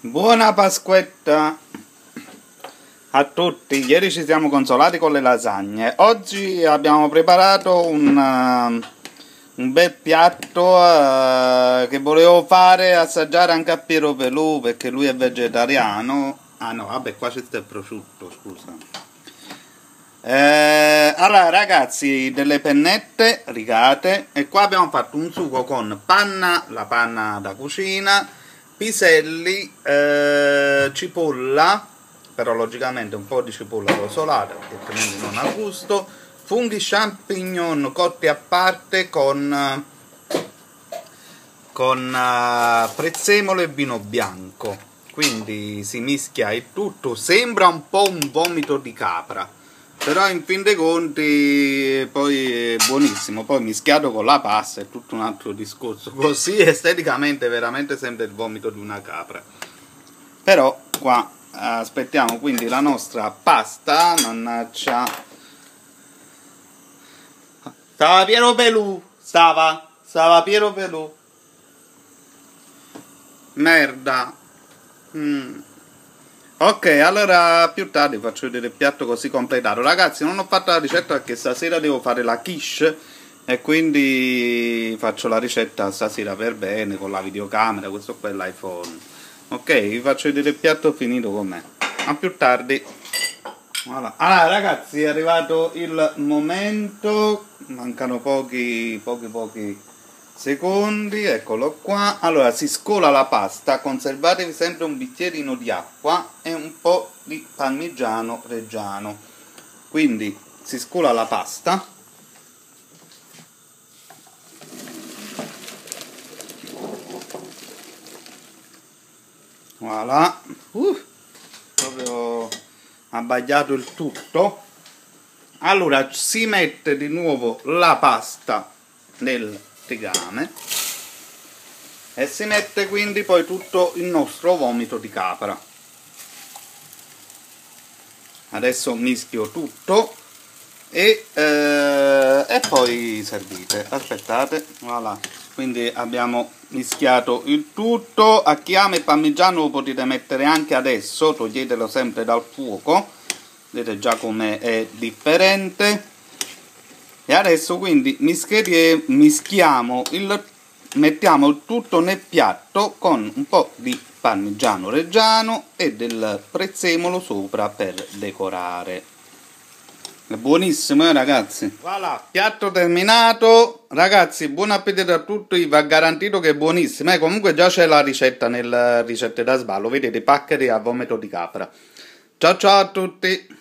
Buona Pasquetta a tutti. Ieri ci siamo consolati con le lasagne. Oggi abbiamo preparato un bel piatto che volevo fare assaggiare anche a Piero Pelù, perché lui è vegetariano. Ah no, vabbè, qua c'è il prosciutto, scusa. Allora ragazzi, delle pennette rigate, e qua abbiamo fatto un sugo con panna, la panna da cucina, piselli, cipolla, però logicamente un po' di cipolla rosolata perché altrimenti non ha gusto, funghi champignon cotti a parte con prezzemolo e vino bianco. Quindi si mischia il tutto, sembra un po' un vomito di capra, però in fin dei conti poi è buonissimo. Poi mischiato con la pasta è tutto un altro discorso, così esteticamente veramente sembra il vomito di una capra. Però qua aspettiamo quindi la nostra pasta. Mannaggia, stava Piero Pelù, stava Piero Pelù, merda. Ok, allora più tardi faccio vedere il piatto così completato. Ragazzi, non ho fatto la ricetta perché stasera devo fare la quiche e quindi faccio la ricetta stasera per bene con la videocamera. Questo qua è l'iPhone. Ok, vi faccio vedere il piatto finito com'è. A più tardi. Voilà. Allora ragazzi, è arrivato il momento, mancano pochi secondi, eccolo qua. Allora si scola la pasta, conservatevi sempre un bicchierino di acqua e un po' di parmigiano reggiano. Quindi si scola la pasta, voilà, proprio abbagliato il tutto. Allora si mette di nuovo la pasta nel tegame e si mette quindi poi tutto il nostro vomito di capra. Adesso mischio tutto e poi servite. Aspettate, voilà. Quindi abbiamo mischiato il tutto. A chi ama il parmigiano lo potete mettere anche adesso, toglietelo sempre dal fuoco, vedete già come è differente. E adesso quindi mischiamo mettiamo il tutto nel piatto con un po' di parmigiano reggiano e del prezzemolo sopra per decorare. È buonissimo, ragazzi. Voilà, piatto terminato. Ragazzi, buon appetito a tutti, va garantito che è buonissimo. Comunque già c'è la ricetta nel ricette da sballo, vedete, paccheri a vomito di capra. Ciao ciao a tutti.